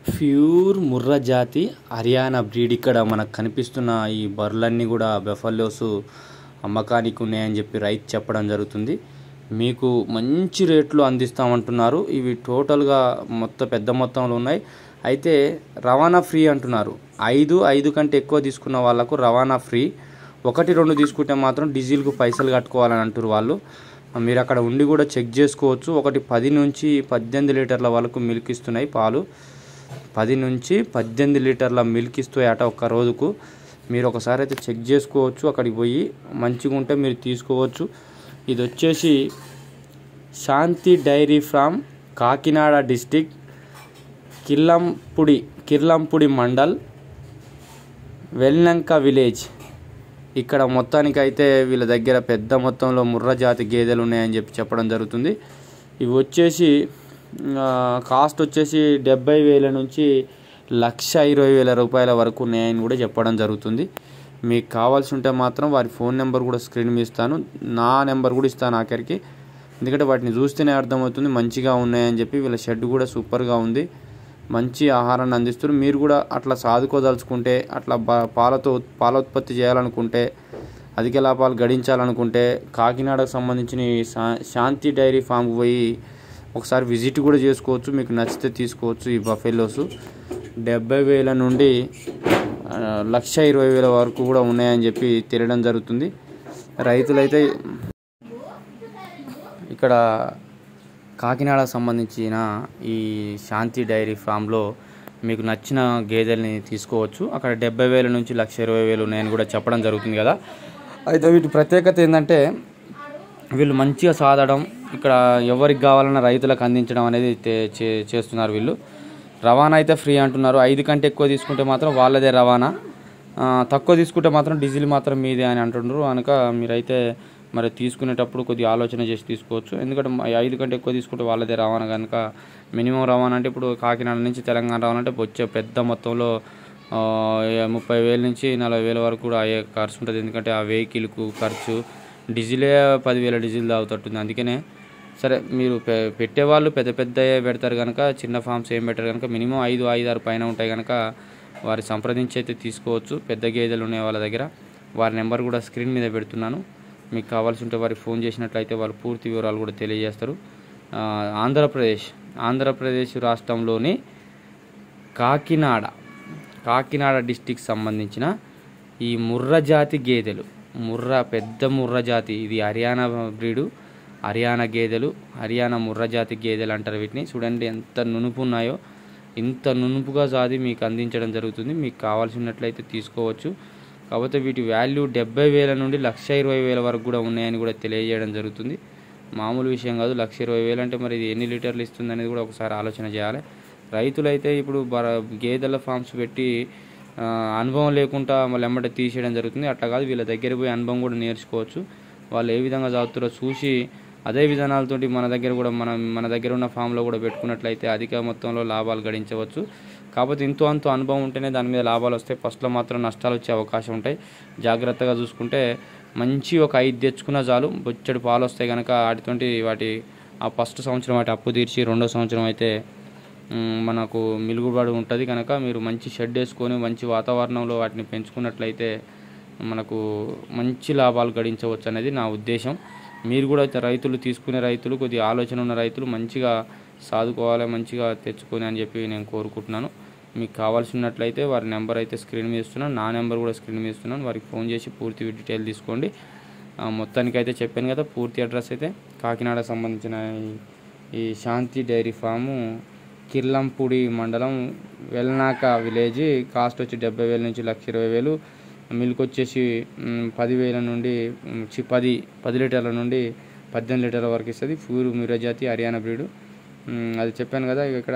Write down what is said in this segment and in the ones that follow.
Pure Murrah జాతి Haryana breed ఇక్కడ మనకు కనిపిస్తున్న ఈ బర్రెలన్నీ కూడా బెఫలోస్ అమ్మకానికి ఉన్నాయని చెప్పి రైతు చెప్పడం జరుగుతుంది. మీకు మంచి రేట్లు అందిస్తామంటున్నారు. ఇవి టోటల్గా పెద్ద మొత్తంలో ఉన్నాయి. అయితే రవాణా ఫ్రీ అంటున్నారు. 5 కంటే ఎక్కువ తీసుకున్న వాళ్ళకు రవాణా ఫ్రీ. 1-2 తీసుకుంటే మాత్రం డీజిల్కు పైసలు కట్టుకోవాలని అంటారు వాళ్ళు. మీరు అక్కడ ఉండి కూడా చెక్ చేసుకోవచ్చు. ఒకటి 10 నుంచి 18 లీటర్ల వరకు మిల్క్ ఇస్తున్నాయి పాలు. 10 నుంచి 18 లీటర్ల మిల్క్ ఇస్తాయట ఒక్క రోజుకు. మీరు ఒకసారి అయితే చెక్ చేసుకోవచ్చు. అక్కడికి పోయి మంచిగా ఉంటే మీరు తీసుకోవచ్చు. ఇది వచ్చేసి Shanti dairy farm, Kakinada district, Kirlampudi mandal, Velnanka village. ఇక్కడ మొత్తానికైతే వీళ్ళ దగ్గర పెద్ద మొత్తంలో ముర్రా జాతి గేదెలు ఉన్నాయని చెప్పి చెప్పడం జరుగుతుంది. ఇవి వచ్చేసి కాస్ట్ వచ్చేసి 70,000 నుంచి 1,20,000 రూపాయల వరకు ఉన్నాయని కూడా చెప్పడం జరుగుతుంది. మీకు కావాల్సి ఉంటే మాత్రం వారి ఫోన్ నెంబర్ కూడా స్క్రీన్ మీద ఇస్తాను. నా నెంబర్ కూడా ఇస్తాను ఆఖరికి. ఎందుకంటే వాటిని చూస్తేనే అర్థమవుతుంది మంచిగా ఉన్నాయని చెప్పి. వీళ్ళ షెడ్ కూడా సూపర్గా ఉంది. మంచి ఆహారాన్ని అందిస్తారు. మీరు కూడా అట్లా సాదుకోదలుచుకుంటే, అట్లా పాల ఉత్పత్తి చేయాలనుకుంటే, అధిక లాభాలు గడించాలనుకుంటే కాకినాడకు సంబంధించిన శాంతి డైరీ ఫామ్కి పోయి ఒకసారి విజిట్ కూడా చేసుకోవచ్చు. మీకు నచ్చితే తీసుకోవచ్చు. ఈ బఫెలోస్ 70,000 నుండి 1,20,000 వరకు కూడా ఉన్నాయని చెప్పి తెలియడం జరుగుతుంది. రైతులైతే ఇక్కడ కాకినాడకు సంబంధించిన ఈ శాంతి డైరీ ఫామ్లో మీకు నచ్చిన గేదెల్ని తీసుకోవచ్చు. అక్కడ 70,000 నుంచి 1,20,000 ఉన్నాయని కూడా చెప్పడం జరుగుతుంది కదా. అయితే వీటి ప్రత్యేకత ఏంటంటే వీళ్ళు మంచిగా సాదడం, ఇక్కడ ఎవరికి కావాలన్నా రైతులకు అందించడం అనేది చేస్తున్నారు వీళ్ళు. రవాణా అయితే ఫ్రీ అంటున్నారు. 5 కంటే ఎక్కువ తీసుకుంటే మాత్రం వాళ్ళదే రవాణా, తక్కువ తీసుకుంటే మాత్రం డీజిల్ మాత్రం మీదే అని అంటున్నారు. కనుక మీరైతే మరి తీసుకునేటప్పుడు కొద్దిగా ఆలోచన చేసి తీసుకోవచ్చు. ఎందుకంటే 5 కంటే ఎక్కువ తీసుకుంటే వాళ్ళదే రవాణా. కనుక మినిమం రవాణా అంటే ఇప్పుడు కాకినాడ నుంచి తెలంగాణ రావాలంటే వచ్చే పెద్ద మొత్తంలో 30,000 నుంచి 40,000 వరకు కూడా అయ్యే ఖర్చు ఉంటుంది. ఎందుకంటే ఆ వెహికల్కు ఖర్చు, డీజిలే 10,000 డీజిల్ తాగుతుంటుంది. అందుకనే సరే మీరు పెట్టేవాళ్ళు పెద్దయే పెడతారు కనుక చిన్న ఫామ్స్ ఏం పెట్టారు కనుక మినిమం 5-6 పైన ఉంటాయి కనుక వారి సంప్రదించి అయితే తీసుకోవచ్చు. పెద్ద గేదెలు ఉన్నాయి వాళ్ళ దగ్గర. వారి నెంబర్ కూడా స్క్రీన్ మీద పెడుతున్నాను. మీకు కావాల్సి ఉంటే వారికి ఫోన్ చేసినట్లయితే వాళ్ళు పూర్తి వివరాలు కూడా తెలియజేస్తారు. ఆంధ్రప్రదేశ్ రాష్ట్రంలోని కాకినాడ డిస్టిక్ సంబంధించిన ఈ ముర్రా జాతి గేదెలు, పెద్ద ముర్రా జాతి, ఇది హర్యానా బ్రీడు, హర్యానా గేదెలు, హర్యానా ముర్రా జాతి గేదెలు అంటారు వీటిని. చూడండి ఎంత నునుపు ఉన్నాయో. ఇంత నునుపుగా జాతి మీకు అందించడం జరుగుతుంది. మీకు కావాల్సినట్లయితే తీసుకోవచ్చు. కాకపోతే వీటి వాల్యూ 70,000 నుండి 1,20,000 వరకు కూడా ఉన్నాయని కూడా తెలియజేయడం జరుగుతుంది. మామూలు విషయం కాదు. 1,20,000 అంటే మరి ఇది ఎన్ని లీటర్లు ఇస్తుంది అనేది కూడా ఒకసారి ఆలోచన చేయాలి. రైతులైతే ఇప్పుడు గేదెల ఫామ్స్ పెట్టి అనుభవం లేకుండా మళ్ళీ ఎమ్మటే తీసేయడం జరుగుతుంది. అట్లా కాదు, వీళ్ళ దగ్గర పోయి అనుభవం కూడా నేర్చుకోవచ్చు. వాళ్ళు ఏ విధంగా చదువుతారో చూసి అదే విధానాలతోటి మన దగ్గర ఉన్న ఫామ్లో కూడా పెట్టుకున్నట్లయితే అధిక మొత్తంలో లాభాలు గడించవచ్చు. కాకపోతే అంత అనుభవం ఉంటేనే దాని మీద లాభాలు వస్తాయి. ఫస్ట్లో మాత్రం నష్టాలు వచ్చే అవకాశం ఉంటాయి. జాగ్రత్తగా చూసుకుంటే మంచి ఒక 5 తెచ్చుకున్న చాలు, బొచ్చడి పాలు వస్తాయి కనుక వాటి ఆ ఫస్ట్ సంవత్సరం వాటి అప్పు తీర్చి 2వ సంవత్సరం అయితే మనకు మిలుగుబడి ఉంటుంది. కనుక మీరు మంచి షెడ్ వేసుకొని మంచి వాతావరణంలో వాటిని పెంచుకున్నట్లయితే మనకు మంచి లాభాలు గడించవచ్చు అనేది నా ఉద్దేశం. మీరు కూడా తీసుకునే రైతులు, కొద్దిగా ఆలోచన ఉన్న రైతులు మంచిగా సాదుకోవాలి, మంచిగా తెచ్చుకొని అని చెప్పి నేను కోరుకుంటున్నాను. మీకు కావాల్సినట్లయితే వారి నెంబర్ అయితే స్క్రీన్ మీద ఇస్తున్నాను. నా నెంబర్ కూడా స్క్రీన్ మీద ఇస్తున్నాను. వారికి ఫోన్ చేసి పూర్తి డీటెయిల్ తీసుకోండి. మొత్తానికైతే చెప్పాను కదా, పూర్తి అడ్రస్ అయితే కాకినాడ సంబంధించిన ఈ శాంతి డైరీ ఫాము, కిర్లంపూడి మండలం, వెల్నాక విలేజ్. కాస్ట్ వచ్చి 70,000 నుంచి 1,20,000. మిల్క్ వచ్చేసి 10,000 నుండి 10 లీటర్ల నుండి 18 లీటర్ల వరకు ఇస్తుంది. ప్యూర్ ముర్రా జాతి హర్యానా బ్రీడు. అది చెప్పాను కదా. ఇక్కడ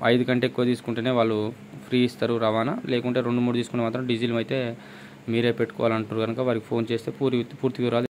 5 కంటే ఎక్కువ తీసుకుంటేనే వాళ్ళు ఫ్రీ ఇస్తారు రవాణా. లేకుంటే 2-3 తీసుకుంటే మాత్రం డీజిల్ అయితే మీరే పెట్టుకోవాలంటారు కనుక వారికి ఫోన్ చేస్తే పూర్తి వివరాలు